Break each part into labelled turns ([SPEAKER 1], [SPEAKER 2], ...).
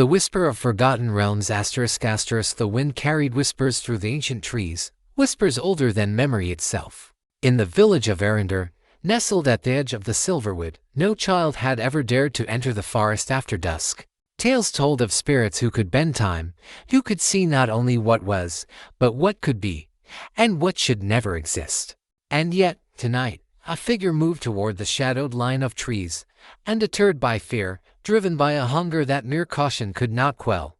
[SPEAKER 1] The whisper of forgotten realms asterisk. The wind carried whispers through the ancient trees, whispers older than memory itself. In the village of Arender, nestled at the edge of the Silverwood, no child had ever dared to enter the forest after dusk. Tales told of spirits who could bend time, who could see not only what was, but what could be, and what should never exist. And yet, tonight, a figure moved toward the shadowed line of trees, undeterred by fear, driven by a hunger that mere caution could not quell.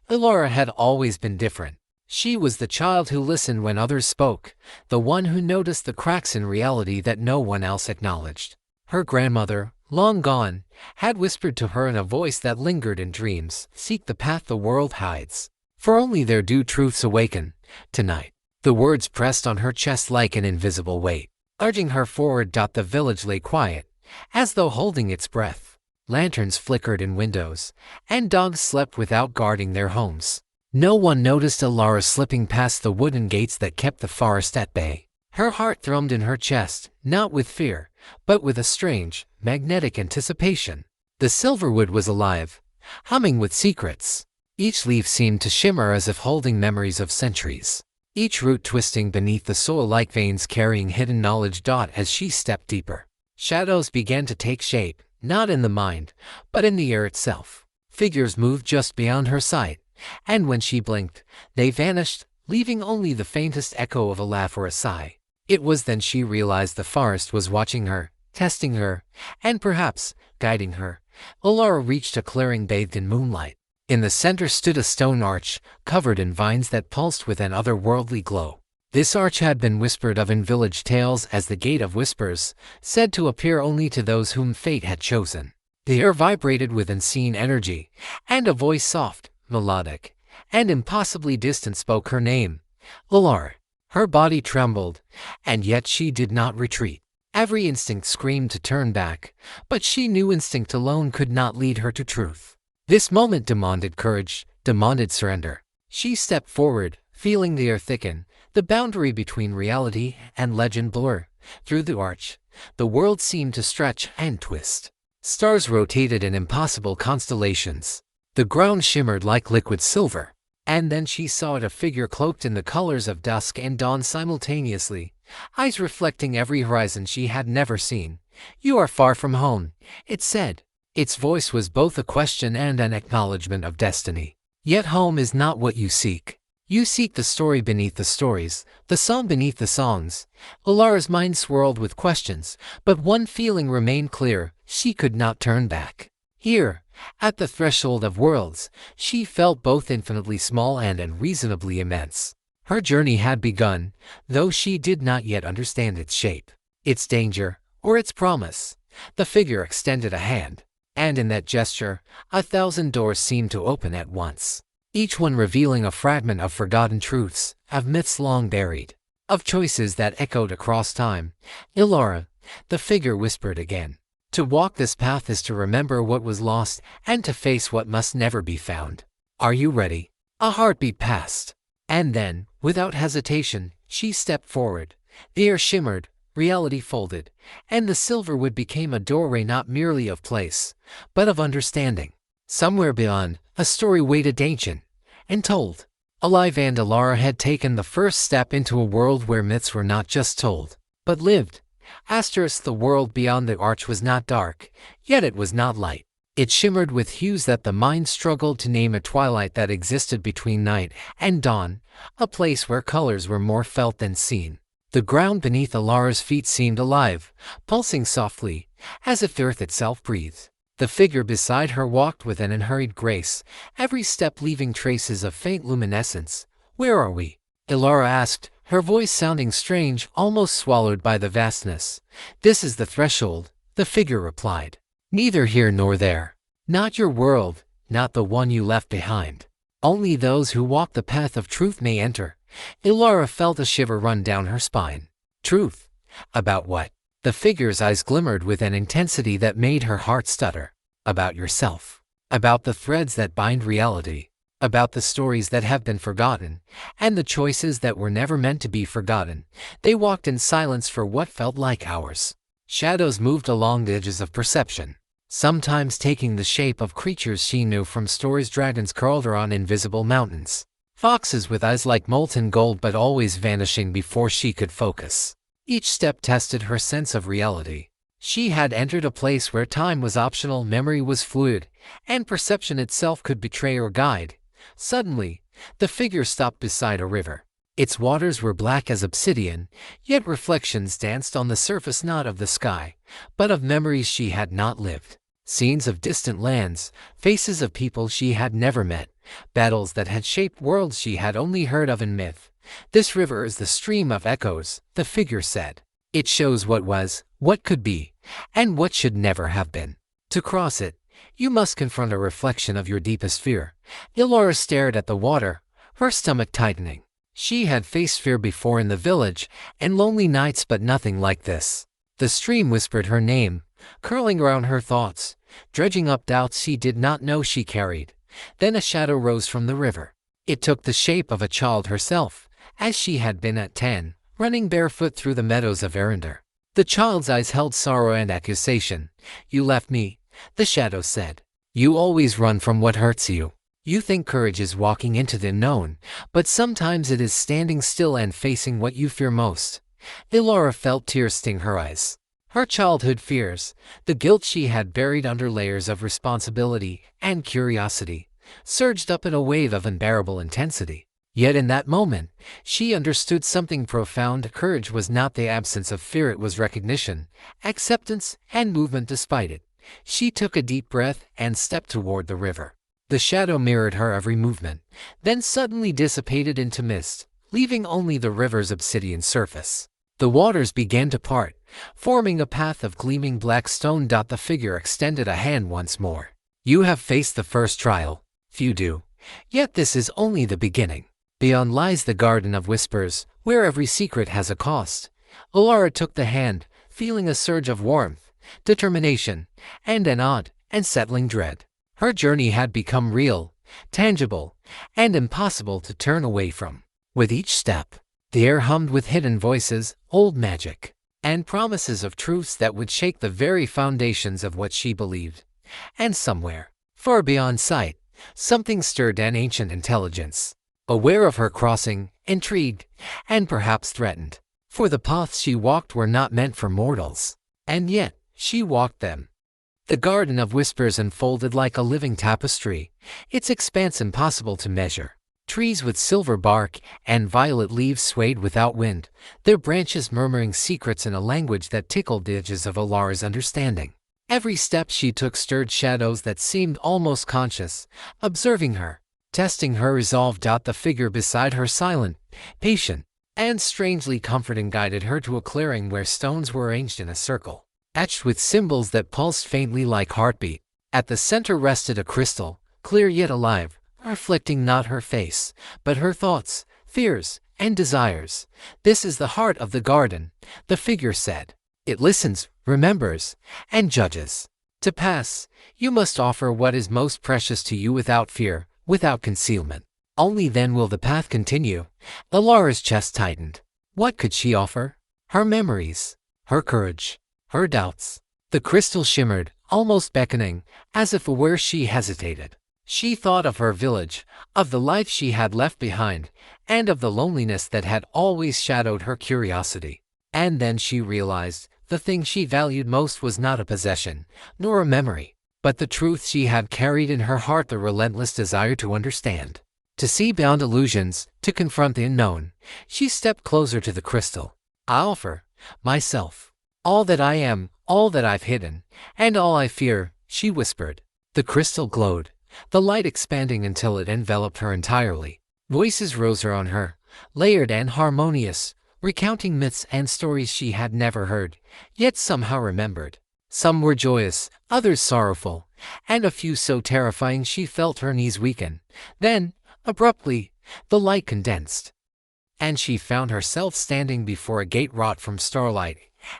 [SPEAKER 1] Allure had always been different. She was the child who listened when others spoke, the one who noticed the cracks in reality that no one else acknowledged. Her grandmother, long gone, had whispered to her in a voice that lingered in dreams, "Seek the path the world hides, for only there do truths awaken." Tonight, the words pressed on her chest like an invisible weight, urging her forward. The village lay quiet, as though holding its breath. Lanterns flickered in windows, and dogs slept without guarding their homes. No one noticed Allure slipping past the wooden gates that kept the forest at bay. Her heart thrummed in her chest, not with fear, but with a strange, magnetic anticipation. The Silverwood was alive, humming with secrets. Each leaf seemed to shimmer as if holding memories of centuries, each root twisting beneath the soil like veins carrying hidden knowledge. As she stepped deeper, shadows began to take shape, not in the mind, but in the air itself. Figures moved just beyond her sight, and when she blinked, they vanished, leaving only the faintest echo of a laugh or a sigh. It was then she realized the forest was watching her, testing her, and perhaps guiding her. Allure reached a clearing bathed in moonlight. In the center stood a stone arch, covered in vines that pulsed with an otherworldly glow. This arch had been whispered of in village tales as the Gate of Whispers, said to appear only to those whom fate had chosen. The air vibrated with unseen energy, and a voice soft, melodic, and impossibly distant spoke her name, Allure. Her body trembled, and yet she did not retreat. Every instinct screamed to turn back, but she knew instinct alone could not lead her to truth. This moment demanded courage, demanded surrender. She stepped forward, feeling the air thicken, the boundary between reality and legend blur. Through the arch, the world seemed to stretch and twist. Stars rotated in impossible constellations. The ground shimmered like liquid silver. And then she saw it, a figure cloaked in the colors of dusk and dawn simultaneously, eyes reflecting every horizon she had never seen. "You are far from home," it said. Its voice was both a question and an acknowledgement of destiny. Yet home is not what you seek. You seek the story beneath the stories, the song beneath the songs. Allure's mind swirled with questions, but one feeling remained clear: she could not turn back. Here, at the threshold of worlds, she felt both infinitely small and unreasonably immense. Her journey had begun, though she did not yet understand its shape, its danger, or its promise. The figure extended a hand, and in that gesture, 1,000 doors seemed to open at once, each one revealing a fragment of forgotten truths, of myths long buried, of choices that echoed across time. "Allure," the figure whispered again. "To walk this path is to remember what was lost and to face what must never be found. Are you ready?" A heartbeat passed, and then, without hesitation, she stepped forward. The air shimmered, reality folded, and the Silverwood became a doorway not merely of place, but of understanding. Somewhere beyond, a story waited, ancient and told, alive, and Allure had taken the first step into a world where myths were not just told, but lived. The world beyond the arch was not dark, yet it was not light. It shimmered with hues that the mind struggled to name, a twilight that existed between night and dawn, a place where colors were more felt than seen. The ground beneath Allure's feet seemed alive, pulsing softly, as if earth itself breathed. The figure beside her walked with an unhurried grace, every step leaving traces of faint luminescence. "Where are we?" Allure asked, her voice sounding strange, almost swallowed by the vastness. "This is the threshold," the figure replied. "Neither here nor there. Not your world, not the one you left behind. Only those who walk the path of truth may enter." Allure felt a shiver run down her spine. Truth? About what? The figure's eyes glimmered with an intensity that made her heart stutter. About yourself. About the threads that bind reality. About the stories that have been forgotten, and the choices that were never meant to be forgotten. They walked in silence for what felt like hours. Shadows moved along the edges of perception. sometimes taking the shape of creatures she knew from stories. Dragons curled her on invisible mountains. Foxes with eyes like molten gold but always vanishing before she could focus. Each step tested her sense of reality. She had entered a place where time was optional, memory was fluid, and perception itself could betray or guide. Suddenly, the figure stopped beside a river. Its waters were black as obsidian, yet reflections danced on the surface not of the sky, but of memories she had not lived. Scenes of distant lands, faces of people she had never met, battles that had shaped worlds she had only heard of in myth. "This river is the stream of echoes," the figure said. "It shows what was, what could be, and what should never have been. To cross it, you must confront a reflection of your deepest fear." Allure stared at the water, her stomach tightening. She had faced fear before in the village, and lonely nights, but nothing like this. The stream whispered her name, curling around her thoughts, dredging up doubts she did not know she carried. Then a shadow rose from the river. It took the shape of a child herself, as she had been at 10, running barefoot through the meadows of Arendar. The child's eyes held sorrow and accusation. "You left me," the shadow said. "You always run from what hurts you. You think courage is walking into the unknown, but sometimes it is standing still and facing what you fear most." Allure felt tears sting her eyes. Her childhood fears, the guilt she had buried under layers of responsibility and curiosity, surged up in a wave of unbearable intensity. Yet in that moment, she understood something profound. Courage was not the absence of fear, it was recognition, acceptance, and movement despite it. She took a deep breath and stepped toward the river. The shadow mirrored her every movement, then suddenly dissipated into mist, leaving only the river's obsidian surface. The waters began to part, forming a path of gleaming black stone. The figure extended a hand once more. "You have faced the first trial. Few do. Yet this is only the beginning. Beyond lies the Garden of Whispers, where every secret has a cost." Allure took the hand, feeling a surge of warmth, determination, and an odd, unsettling dread. Her journey had become real, tangible, and impossible to turn away from. With each step, the air hummed with hidden voices, old magic, and promises of truths that would shake the very foundations of what she believed. And somewhere, far beyond sight, something stirred, an ancient intelligence, aware of her crossing, intrigued, and perhaps threatened. For the paths she walked were not meant for mortals, and yet she walked them. The Garden of Whispers unfolded like a living tapestry, its expanse impossible to measure. Trees with silver bark and violet leaves swayed without wind, their branches murmuring secrets in a language that tickled the edges of Allure's understanding. Every step she took stirred shadows that seemed almost conscious, observing her, testing her resolve. The figure beside her, silent, patient, and strangely comforting, guided her to a clearing where stones were arranged in a circle, etched with symbols that pulsed faintly like heartbeat. At the center rested a crystal, clear yet alive, reflecting not her face, but her thoughts, fears, and desires. "This is the heart of the garden," the figure said. "It listens, remembers, and judges. To pass, you must offer what is most precious to you without fear, without concealment. Only then will the path continue." Allure's chest tightened. What could she offer? Her memories, her courage, her doubts. The crystal shimmered, almost beckoning, as if aware. She hesitated. She thought of her village, of the life she had left behind, and of the loneliness that had always shadowed her curiosity. And then she realized the thing she valued most was not a possession, nor a memory, but the truth she had carried in her heart, the relentless desire to understand, to see beyond illusions, to confront the unknown. She stepped closer to the crystal. "I offer myself, all that I am, all that I've hidden, and all I fear," she whispered. The crystal glowed, the light expanding until it enveloped her entirely. Voices rose around her, layered and harmonious, recounting myths and stories she had never heard, yet somehow remembered. Some were joyous, others sorrowful, and a few so terrifying she felt her knees weaken. Then, abruptly, the light condensed, and she found herself standing before a gate wrought from starlight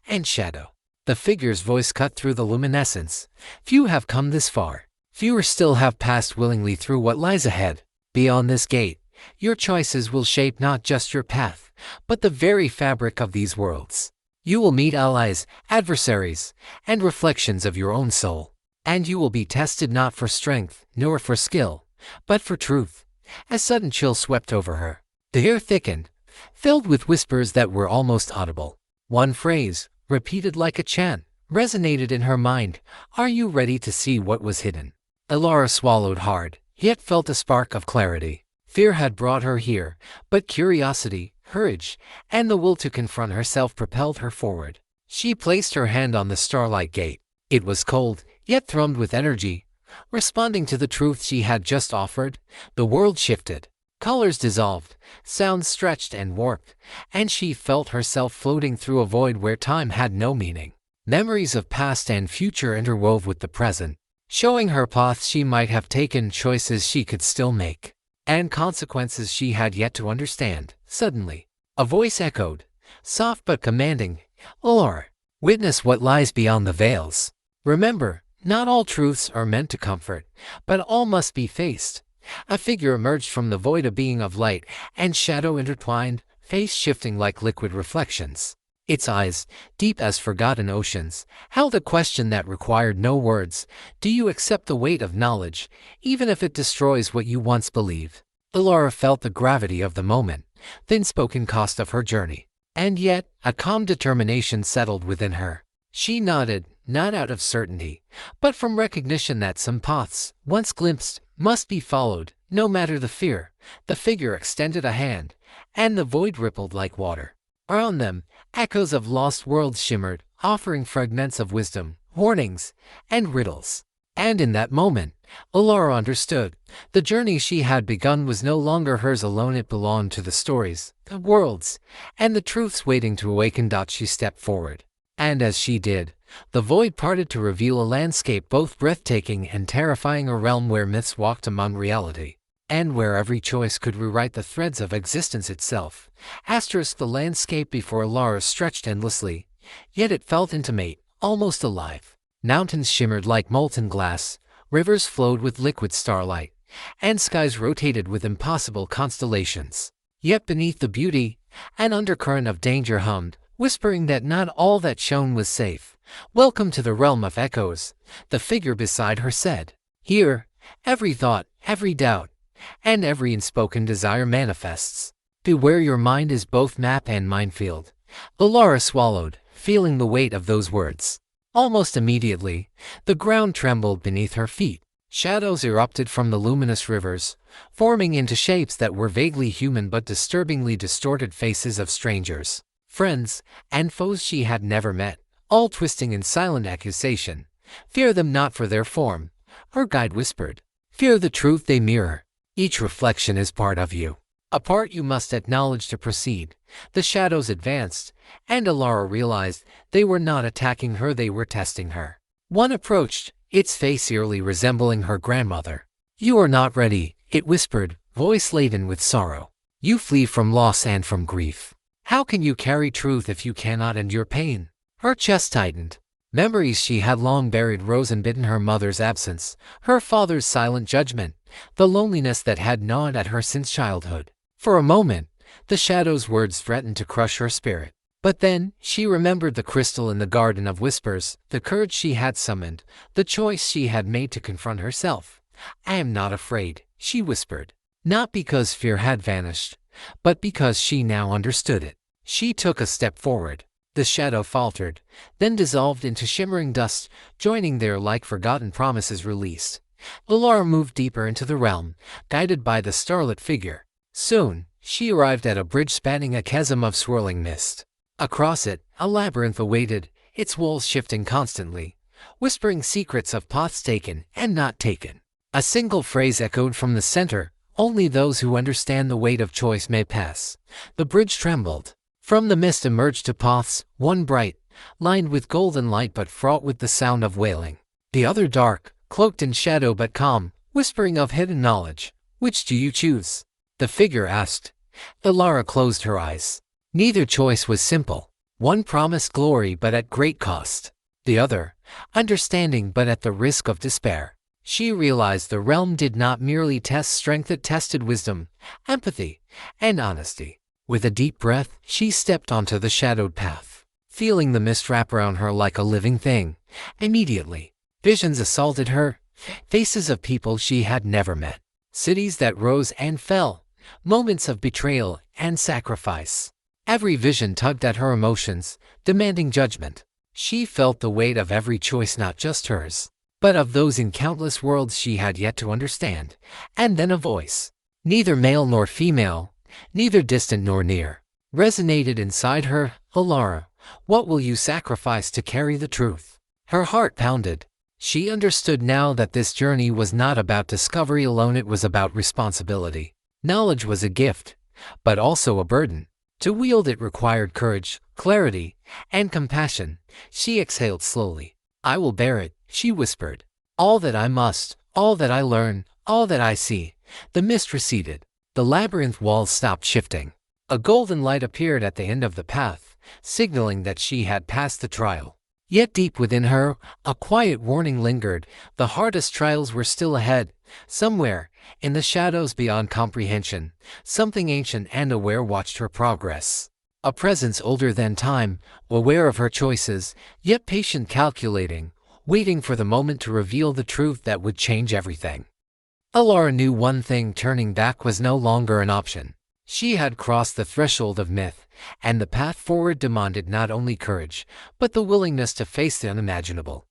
[SPEAKER 1] and shadow. The figure's voice cut through the luminescence. "Few have come this far. Fewer still have passed willingly through what lies ahead. Beyond this gate, your choices will shape not just your path, but the very fabric of these worlds. You will meet allies, adversaries, and reflections of your own soul. And you will be tested not for strength, nor for skill, but for truth. A sudden chill swept over her. The air thickened, filled with whispers that were almost audible. One phrase, repeated like a chant, resonated in her mind. Are you ready to see what was hidden? Allure swallowed hard, yet felt a spark of clarity. Fear had brought her here, but curiosity, courage, and the will to confront herself propelled her forward. She placed her hand on the starlight gate. It was cold, yet thrummed with energy. Responding to the truth she had just offered, the world shifted. Colors dissolved, sounds stretched and warped, and she felt herself floating through a void where time had no meaning. Memories of past and future interwove with the present, showing her paths she might have taken, choices she could still make, and consequences she had yet to understand. Suddenly, a voice echoed, soft but commanding, "Allure, witness what lies beyond the veils. Remember, not all truths are meant to comfort, but all must be faced." A figure emerged from the void, a being of light and shadow intertwined, face shifting like liquid reflections. Its eyes, deep as forgotten oceans, held a question that required no words. Do you accept the weight of knowledge, even if it destroys what you once believed? Allure felt the gravity of the moment, the unspoken cost of her journey. And yet, a calm determination settled within her. She nodded, not out of certainty, but from recognition that some paths, once glimpsed, must be followed, no matter the fear. The figure extended a hand, and the void rippled like water. Around them, echoes of lost worlds shimmered, offering fragments of wisdom, warnings, and riddles. And in that moment, Allure understood. The journey she had begun was no longer hers alone. It belonged to the stories, the worlds, and the truths waiting to awaken. She stepped forward. And as she did, the void parted to reveal a landscape both breathtaking and terrifying, a realm where myths walked among reality, and where every choice could rewrite the threads of existence itself. The landscape before Allure stretched endlessly, yet it felt intimate, almost alive. Mountains shimmered like molten glass, rivers flowed with liquid starlight, and skies rotated with impossible constellations. Yet beneath the beauty, an undercurrent of danger hummed, whispering that not all that shone was safe. "Welcome to the realm of echoes," the figure beside her said. "Here, every thought, every doubt, and every unspoken desire manifests. Beware, your mind is both map and minefield." Allure swallowed, feeling the weight of those words. Almost immediately, the ground trembled beneath her feet. Shadows erupted from the luminous rivers, forming into shapes that were vaguely human but disturbingly distorted, faces of strangers, friends, and foes she had never met, all twisting in silent accusation. "Fear them not for their form," her guide whispered. "Fear the truth they mirror. Each reflection is part of you, a part you must acknowledge to proceed." The shadows advanced, and Allure realized they were not attacking her, they were testing her. One approached, its face eerily resembling her grandmother. "You are not ready," it whispered, voice laden with sorrow. "You flee from loss and from grief. How can you carry truth if you cannot endure pain?" Her chest tightened. Memories she had long buried rose and bitten: her mother's absence, her father's silent judgment, the loneliness that had gnawed at her since childhood. For a moment, the shadow's words threatened to crush her spirit. But then, she remembered the crystal in the garden of whispers, the courage she had summoned, the choice she had made to confront herself. "I am not afraid," she whispered. Not because fear had vanished, but because she now understood it. She took a step forward. The shadow faltered, then dissolved into shimmering dust, joining there like forgotten promises released. Allure moved deeper into the realm, guided by the starlit figure. Soon, she arrived at a bridge spanning a chasm of swirling mist. Across it, a labyrinth awaited, its walls shifting constantly, whispering secrets of paths taken and not taken. A single phrase echoed from the center: "Only those who understand the weight of choice may pass." The bridge trembled. From the mist emerged two paths, one bright, lined with golden light but fraught with the sound of wailing. The other dark, cloaked in shadow but calm, whispering of hidden knowledge. "Which do you choose?" the figure asked. Allure closed her eyes. Neither choice was simple. One promised glory but at great cost. The other, understanding but at the risk of despair. She realized the realm did not merely test strength, it tested wisdom, empathy, and honesty. With a deep breath, she stepped onto the shadowed path, feeling the mist wrap around her like a living thing. Immediately, Visions assaulted her, faces of people she had never met, cities that rose and fell, moments of betrayal and sacrifice. Every vision tugged at her emotions, demanding judgment. She felt the weight of every choice, not just hers, but of those in countless worlds she had yet to understand. And then a voice, neither male nor female, neither distant nor near, resonated inside her. Allure, what will you sacrifice to carry the truth? Her heart pounded. She understood now that this journey was not about discovery alone, it was about responsibility. Knowledge was a gift, but also a burden. To wield it required courage, clarity, and compassion. She exhaled slowly. I will bear it, she whispered. All that I must, all that I learn, all that I see. The mist receded. The labyrinth walls stopped shifting. A golden light appeared at the end of the path, signaling that she had passed the trial. Yet deep within her, a quiet warning lingered. The hardest trials were still ahead. Somewhere, in the shadows beyond comprehension, something ancient and aware watched her progress. A presence older than time, aware of her choices, yet patient, calculating, waiting for the moment to reveal the truth that would change everything. Allure knew one thing: turning back was no longer an option. She had crossed the threshold of myth, and the path forward demanded not only courage, but the willingness to face the unimaginable.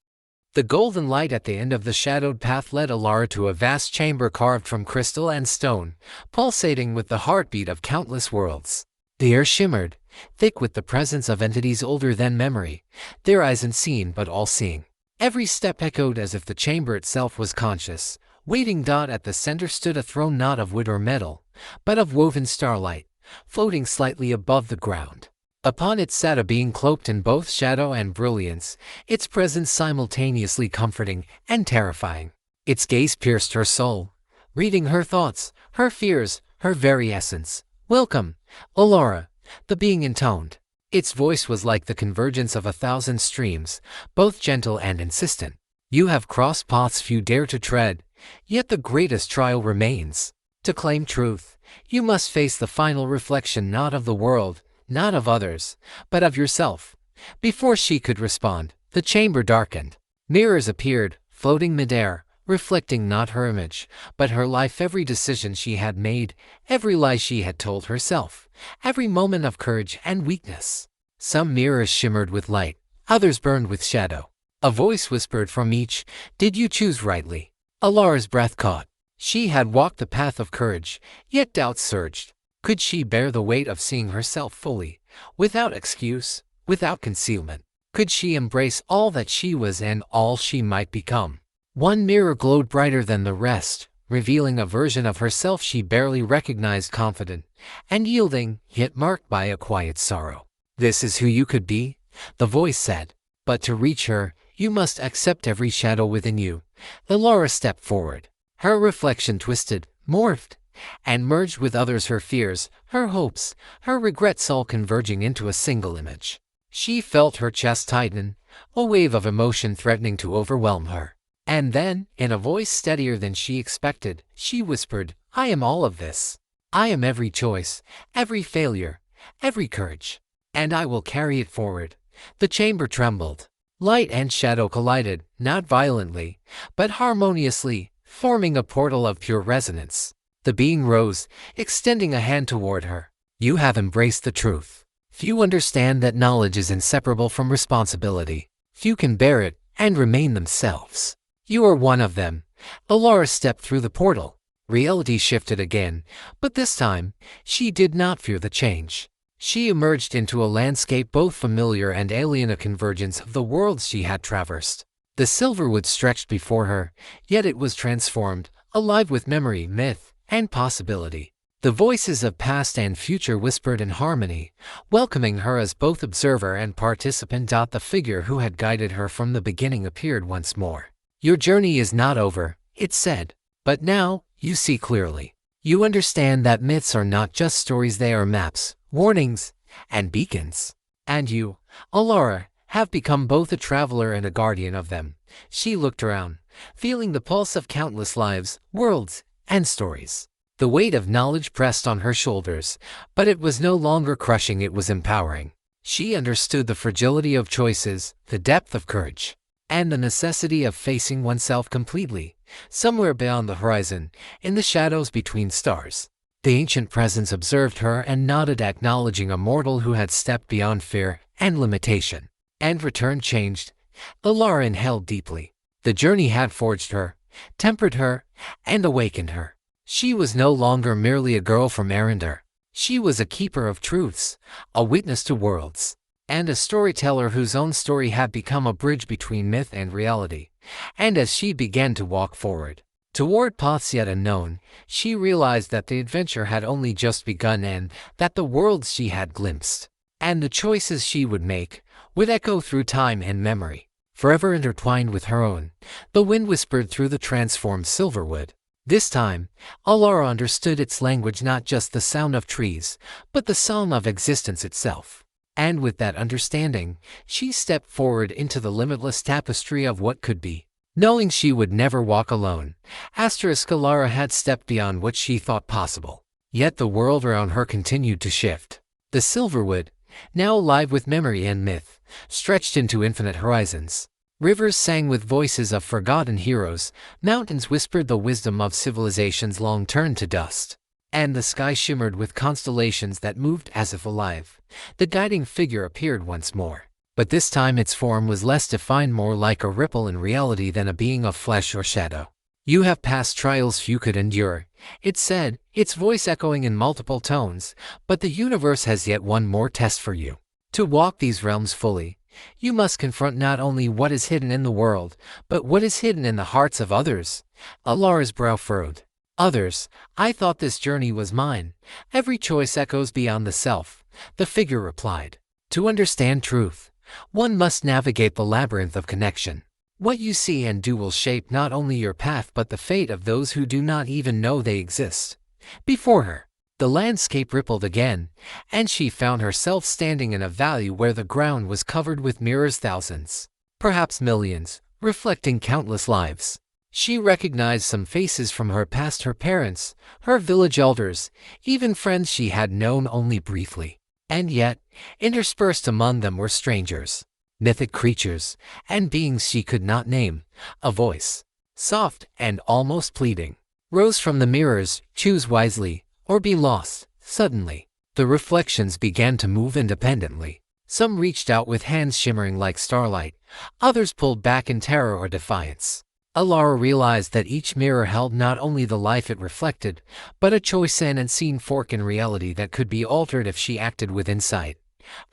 [SPEAKER 1] The golden light at the end of the shadowed path led Allure to a vast chamber carved from crystal and stone, pulsating with the heartbeat of countless worlds. The air shimmered, thick with the presence of entities older than memory, their eyes unseen but all-seeing. Every step echoed as if the chamber itself was conscious. Waiting. At the center stood a throne, not of wood or metal, but of woven starlight, floating slightly above the ground. Upon it sat a being cloaked in both shadow and brilliance, its presence simultaneously comforting and terrifying. Its gaze pierced her soul, reading her thoughts, her fears, her very essence. Welcome, Allure, the being intoned. Its voice was like the convergence of 1,000 streams, both gentle and insistent. You have crossed paths few dare to tread, yet the greatest trial remains. To claim truth, you must face the final reflection, not of the world, not of others, but of yourself. Before she could respond, the chamber darkened. Mirrors appeared, floating midair, reflecting not her image, but her life. Every decision she had made, every lie she had told herself, every moment of courage and weakness. Some mirrors shimmered with light, others burned with shadow. A voice whispered from each, did you choose rightly? Allure's breath caught. She had walked the path of courage, yet doubts surged. Could she bear the weight of seeing herself fully, without excuse, without concealment? Could she embrace all that she was and all she might become? One mirror glowed brighter than the rest, revealing a version of herself she barely recognized, confident and yielding, yet marked by a quiet sorrow. This is who you could be, the voice said. But to reach her, you must accept every shadow within you. Allure stepped forward. Her reflection twisted, morphed, and merged with others, her fears, her hopes, her regrets, all converging into a single image. She felt her chest tighten, a wave of emotion threatening to overwhelm her. And then, in a voice steadier than she expected, she whispered, I am all of this. I am every choice, every failure, every courage. And I will carry it forward. The chamber trembled. Light and shadow collided, not violently, but harmoniously, forming a portal of pure resonance. The being rose, extending a hand toward her. You have embraced the truth. Few understand that knowledge is inseparable from responsibility. Few can bear it and remain themselves. You are one of them. Allure stepped through the portal. Reality shifted again, but this time, she did not fear the change. She emerged into a landscape both familiar and alien, a convergence of the worlds she had traversed. The Silverwood stretched before her, yet it was transformed, alive with memory, myth, and possibility. The voices of past and future whispered in harmony, welcoming her as both observer and participant. The figure who had guided her from the beginning appeared once more. Your journey is not over, it said. But now, you see clearly. You understand that myths are not just stories, they are maps, warnings, and beacons. And you, Allure, have become both a traveler and a guardian of them. She looked around, feeling the pulse of countless lives, worlds, and stories. The weight of knowledge pressed on her shoulders, but it was no longer crushing, it was empowering. She understood the fragility of choices, the depth of courage. and the necessity of facing oneself completely, somewhere beyond the horizon, in the shadows between stars. The ancient presence observed her and nodded, acknowledging a mortal who had stepped beyond fear and limitation. And return changed. Allure inhaled deeply. The journey had forged her, tempered her, and awakened her. She was no longer merely a girl from Arendar. She was a keeper of truths, a witness to worlds, and a storyteller whose own story had become a bridge between myth and reality. And as she began to walk forward, toward paths yet unknown, she realized that the adventure had only just begun and that the worlds she had glimpsed, and the choices she would make, would echo through time and memory, forever intertwined with her own. The wind whispered through the transformed silverwood. This time, allure understood its language, not just the sound of trees, but the song of existence itself. And with that understanding, she stepped forward into the limitless tapestry of what could be. Knowing she would never walk alone, allure had stepped beyond what she thought possible. Yet the world around her continued to shift. The silverwood, now alive with memory and myth, stretched into infinite horizons. Rivers sang with voices of forgotten heroes, mountains whispered the wisdom of civilizations long turned to dust, and the sky shimmered with constellations that moved as if alive. The guiding figure appeared once more, but this time its form was less defined, more like a ripple in reality than a being of flesh or shadow. "You have passed trials few could endure," it said, its voice echoing in multiple tones, "but the universe has yet one more test for you. To walk these realms fully, you must confront not only what is hidden in the world, but what is hidden in the hearts of others." Allure's brow furrowed. "Others? I thought this journey was mine. Every choice echoes beyond the self," the figure replied. "To understand truth, one must navigate the labyrinth of connection. What you see and do will shape not only your path but the fate of those who do not even know they exist." Before her, the landscape rippled again, and she found herself standing in a valley where the ground was covered with mirrors, thousands, perhaps millions, reflecting countless lives. She recognized some faces from her past, her parents, her village elders, even friends she had known only briefly. And yet, interspersed among them were strangers, mythic creatures, and beings she could not name. A voice, soft and almost pleading, rose from the mirrors: "Choose wisely, or be lost." Suddenly, the reflections began to move independently. Some reached out with hands shimmering like starlight, others pulled back in terror or defiance. Allure realized that each mirror held not only the life it reflected, but a choice, an unseen fork in reality that could be altered if she acted with insight.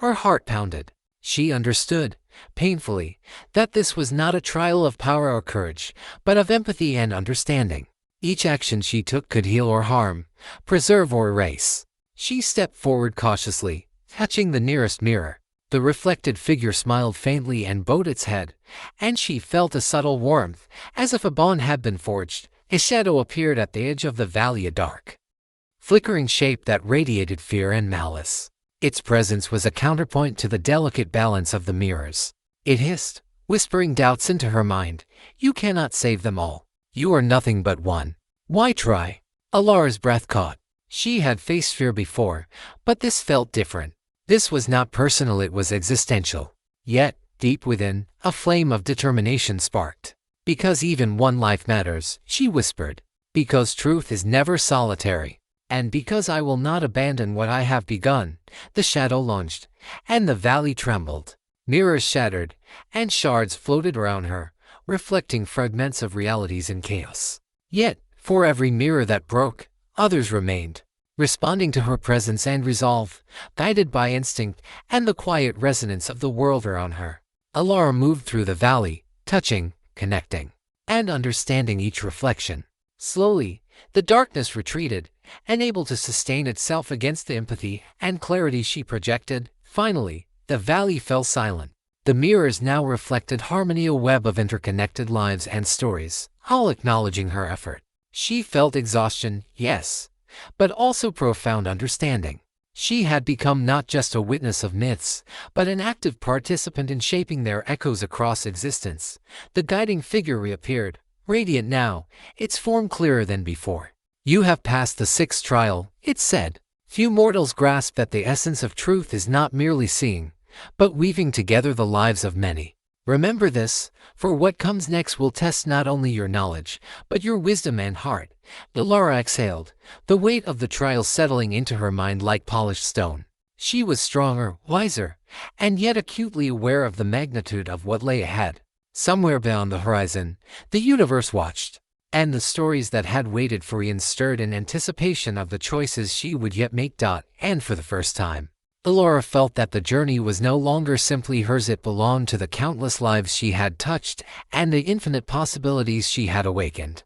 [SPEAKER 1] Her heart pounded. She understood, painfully, that this was not a trial of power or courage, but of empathy and understanding. Each action she took could heal or harm, preserve or erase. She stepped forward cautiously, touching the nearest mirror. The reflected figure smiled faintly and bowed its head, and she felt a subtle warmth, as if a bond had been forged. A shadow appeared at the edge of the valley, a dark, flickering shape that radiated fear and malice. Its presence was a counterpoint to the delicate balance of the mirrors. It hissed, whispering doubts into her mind. "You cannot save them all. You are nothing but one. Why try?" Allure's breath caught. She had faced fear before, but this felt different. This was not personal, it was existential. Yet, deep within, a flame of determination sparked. "Because even one life matters," she whispered. "Because truth is never solitary. And because I will not abandon what I have begun." The shadow lunged, and the valley trembled. Mirrors shattered, and shards floated around her, reflecting fragments of realities in chaos. Yet, for every mirror that broke, others remained, responding to her presence and resolve, guided by instinct and the quiet resonance of the world around her. Allure moved through the valley, touching, connecting, and understanding each reflection. Slowly, the darkness retreated, unable to sustain itself against the empathy and clarity she projected. Finally, the valley fell silent. The mirrors now reflected harmony, a web of interconnected lives and stories, all acknowledging her effort. She felt exhaustion, yes, but also profound understanding. She had become not just a witness of myths, but an active participant in shaping their echoes across existence. The guiding figure reappeared, radiant now, its form clearer than before. "You have passed the sixth trial," it said. "Few mortals grasp that the essence of truth is not merely seeing, but weaving together the lives of many." Remember this, for what comes next will test not only your knowledge, but your wisdom and heart. Allure exhaled, the weight of the trial settling into her mind like polished stone. She was stronger, wiser, and yet acutely aware of the magnitude of what lay ahead. Somewhere beyond the horizon, the universe watched, and the stories that had waited for Ian stirred in anticipation of the choices she would yet make. And for the first time, Allure felt that the journey was no longer simply hers. It belonged to the countless lives she had touched and the infinite possibilities she had awakened.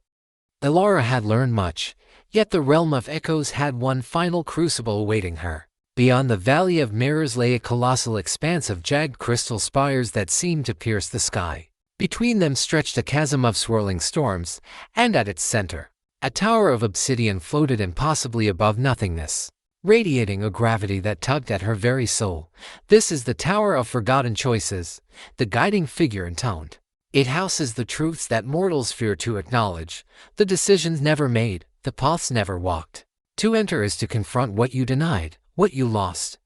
[SPEAKER 1] Allure had learned much, yet the realm of echoes had one final crucible awaiting her. Beyond the Valley of Mirrors lay a colossal expanse of jagged crystal spires that seemed to pierce the sky. Between them stretched a chasm of swirling storms, and at its center, a tower of obsidian floated impossibly above nothingness, radiating a gravity that tugged at her very soul. This is the Tower of Forgotten Choices, the guiding figure intoned. It houses the truths that mortals fear to acknowledge, the decisions never made, the paths never walked. To enter is to confront what you denied, what you lost,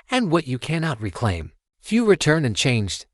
[SPEAKER 1] and what you cannot reclaim. Few return unchanged.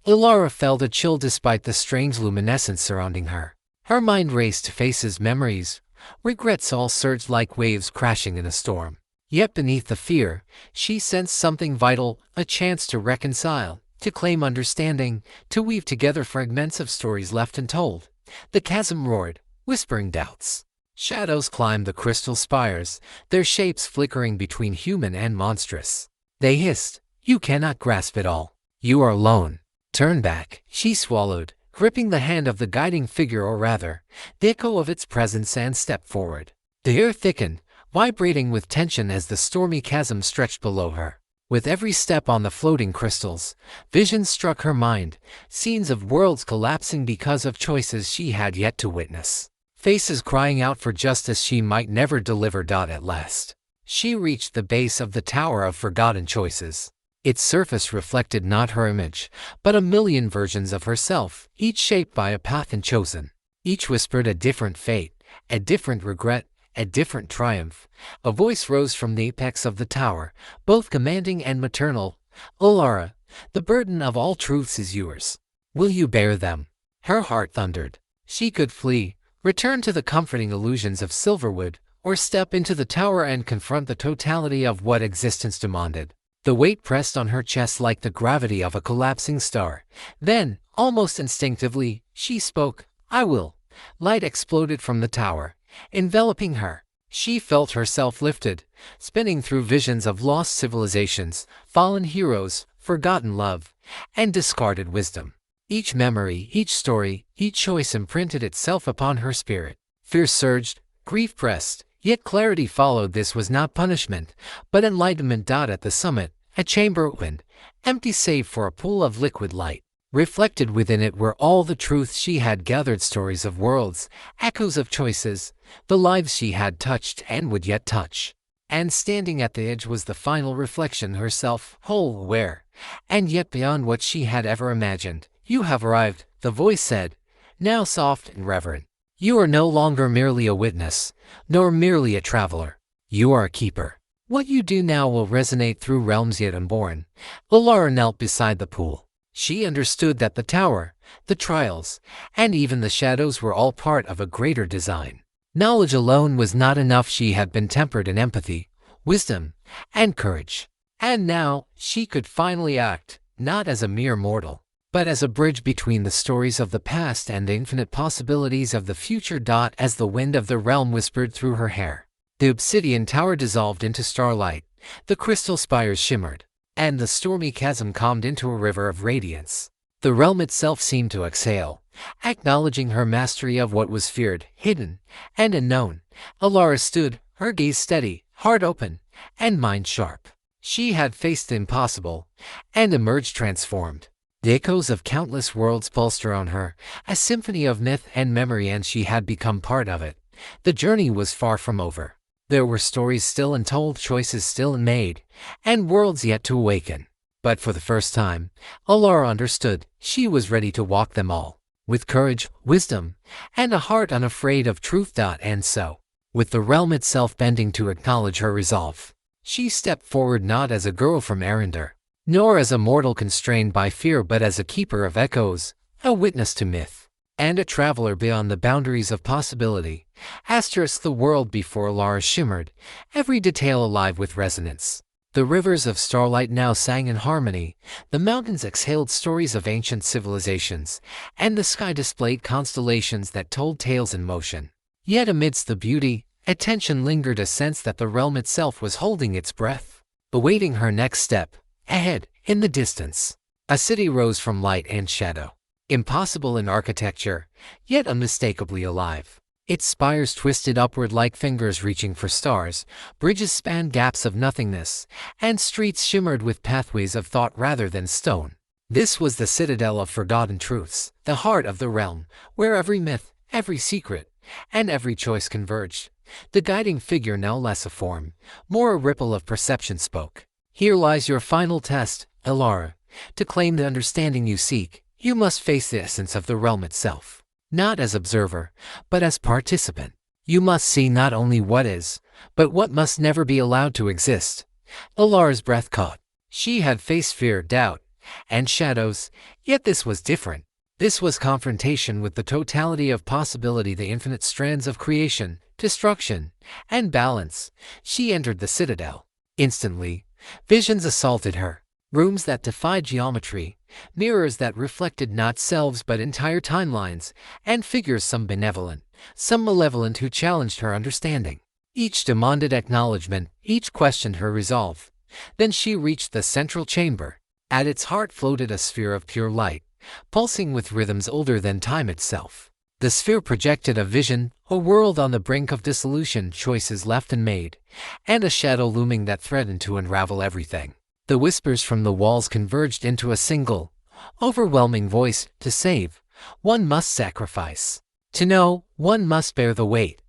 [SPEAKER 1] Allure felt a chill despite the strange luminescence surrounding her. Her mind raced to faces, memories, regrets all surged like waves crashing in a storm. Yet beneath the fear, she sensed something vital, a chance to reconcile, to claim understanding, to weave together fragments of stories left untold. The chasm roared, whispering doubts. Shadows climbed the crystal spires, their shapes flickering between human and monstrous. They hissed, "You cannot grasp it all. You are alone. Turn back." She swallowed, gripping the hand of the guiding figure, or rather, the echo of its presence, and stepped forward. The air thickened, vibrating with tension as the stormy chasm stretched below her. With every step on the floating crystals, visions struck her mind, scenes of worlds collapsing because of choices she had yet to witness. Faces crying out for justice she might never deliver. At last, she reached the base of the Tower of Forgotten Choices. Its surface reflected not her image, but a million versions of herself, each shaped by a path unchosen. Each whispered a different fate, a different regret, a different triumph. A voice rose from the apex of the tower, both commanding and maternal. "Allure, the burden of all truths is yours. Will you bear them?" Her heart thundered. She could flee, return to the comforting illusions of Silverwood, or step into the tower and confront the totality of what existence demanded. The weight pressed on her chest like the gravity of a collapsing star. Then, almost instinctively, she spoke. "I will." Light exploded from the tower, enveloping her. She felt herself lifted, spinning through visions of lost civilizations, fallen heroes, forgotten love, and discarded wisdom. Each memory, each story, each choice imprinted itself upon her spirit. Fear surged, grief pressed, yet clarity followed. This was not punishment, but enlightenment. At the summit, a chamber opened, empty save for a pool of liquid light. Reflected within it were all the truths she had gathered, stories of worlds, echoes of choices, the lives she had touched and would yet touch. And standing at the edge was the final reflection, herself, whole, aware, and yet beyond what she had ever imagined. "You have arrived," the voice said, now soft and reverent. "You are no longer merely a witness, nor merely a traveler. You are a keeper. What you do now will resonate through realms yet unborn." Allure knelt beside the pool. She understood that the tower, the trials, and even the shadows were all part of a greater design. Knowledge alone was not enough. She had been tempered in empathy, wisdom, and courage. And now, she could finally act, not as a mere mortal, but as a bridge between the stories of the past and the infinite possibilities of the future. As the wind of the realm whispered through her hair, the obsidian tower dissolved into starlight, the crystal spires shimmered, and the stormy chasm calmed into a river of radiance. The realm itself seemed to exhale, acknowledging her mastery of what was feared, hidden, and unknown. Allure stood, her gaze steady, heart open, and mind sharp. She had faced the impossible, and emerged transformed. The echoes of countless worlds pulsed around her, a symphony of myth and memory, and she had become part of it. The journey was far from over. There were stories still untold, choices still unmade, and worlds yet to awaken. But for the first time, Allure understood. She was ready to walk them all, with courage, wisdom, and a heart unafraid of truth. And so, with the realm itself bending to acknowledge her resolve, she stepped forward, not as a girl from Arendar, nor as a mortal constrained by fear but as a keeper of echoes, a witness to myth, and a traveler beyond the boundaries of possibility. Asterisk the world before Allure shimmered, every detail alive with resonance. The rivers of starlight now sang in harmony, the mountains exhaled stories of ancient civilizations, and the sky displayed constellations that told tales in motion. Yet amidst the beauty, attention lingered, a sense that the realm itself was holding its breath, awaiting her next step. Ahead, in the distance, a city rose from light and shadow, impossible in architecture, yet unmistakably alive. Its spires twisted upward like fingers reaching for stars, bridges spanned gaps of nothingness, and streets shimmered with pathways of thought rather than stone. This was the citadel of forgotten truths, the heart of the realm, where every myth, every secret, and every choice converged. The guiding figure, now less a form, more a ripple of perception, spoke. Here lies your final test, Allure. To claim the understanding you seek, you must face the essence of the realm itself. Not as observer, but as participant. You must see not only what is, but what must never be allowed to exist. Allure's breath caught. She had faced fear, doubt, and shadows, yet this was different. This was confrontation with the totality of possibility, the infinite strands of creation, destruction, and balance. She entered the citadel. Instantly, visions assaulted her. Rooms that defied geometry, mirrors that reflected not selves but entire timelines, and figures, some benevolent, some malevolent, who challenged her understanding. Each demanded acknowledgement, each questioned her resolve. Then she reached the central chamber. At its heart floated a sphere of pure light, pulsing with rhythms older than time itself. The sphere projected a vision, a world on the brink of dissolution, choices left unmade, and a shadow looming that threatened to unravel everything. The whispers from the walls converged into a single, overwhelming voice. To save, one must sacrifice. To know, one must bear the weight.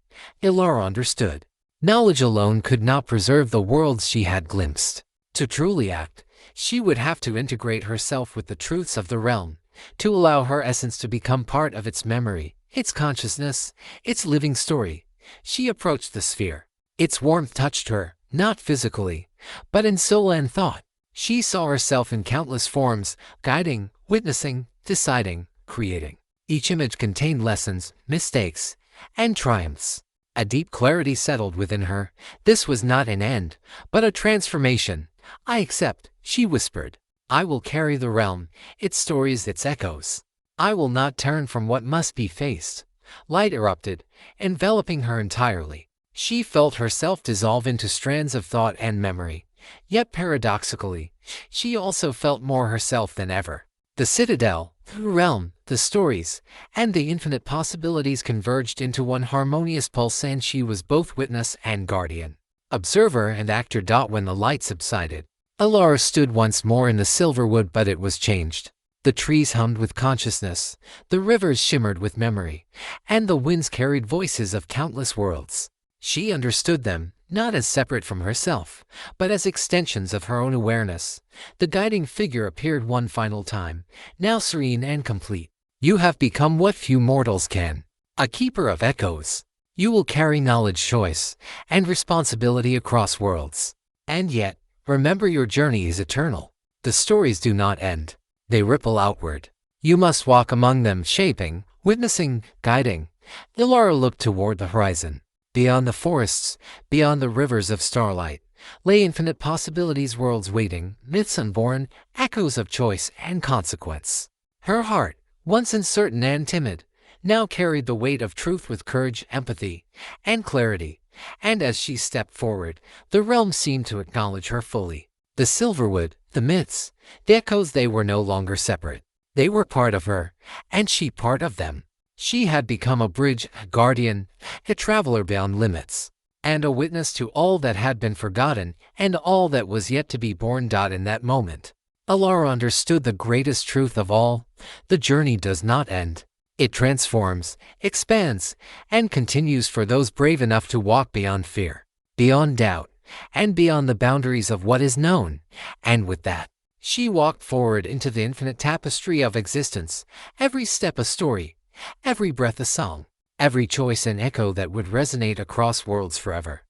[SPEAKER 1] Allure understood. Knowledge alone could not preserve the worlds she had glimpsed. To truly act, she would have to integrate herself with the truths of the realm, to allow her essence to become part of its memory, its consciousness, its living story. She approached the sphere. Its warmth touched her, not physically, but in soul and thought. She saw herself in countless forms, guiding, witnessing, deciding, creating. Each image contained lessons, mistakes, and triumphs. A deep clarity settled within her. This was not an end, but a transformation. I accept, she whispered. I will carry the realm, its stories, its echoes. I will not turn from what must be faced. Light erupted, enveloping her entirely. She felt herself dissolve into strands of thought and memory. Yet paradoxically, she also felt more herself than ever. The citadel, the realm, the stories, and the infinite possibilities converged into one harmonious pulse, and she was both witness and guardian, observer and actor. When the light subsided, Allure stood once more in the silverwood, but it was changed. The trees hummed with consciousness, the rivers shimmered with memory, and the winds carried voices of countless worlds. She understood them, not as separate from herself, but as extensions of her own awareness. The guiding figure appeared one final time, now serene and complete. You have become what few mortals can, a keeper of echoes. You will carry knowledge, choice, and responsibility across worlds. And yet, remember, your journey is eternal. The stories do not end. They ripple outward. You must walk among them, shaping, witnessing, guiding. Allure looked toward the horizon. Beyond the forests, beyond the rivers of starlight, lay infinite possibilities, worlds waiting, myths unborn, echoes of choice and consequence. Her heart, once uncertain and timid, now carried the weight of truth with courage, empathy, and clarity. And as she stepped forward, the realm seemed to acknowledge her fully. The silverwood, the myths, the echoes, they were no longer separate. They were part of her, and she part of them. She had become a bridge, a guardian, a traveler beyond limits, and a witness to all that had been forgotten and all that was yet to be born. In that moment, Allure understood the greatest truth of all: the journey does not end. It transforms, expands, and continues for those brave enough to walk beyond fear, beyond doubt, and beyond the boundaries of what is known. And with that, she walked forward into the infinite tapestry of existence, every step a story, every breath a song, every choice an echo that would resonate across worlds forever.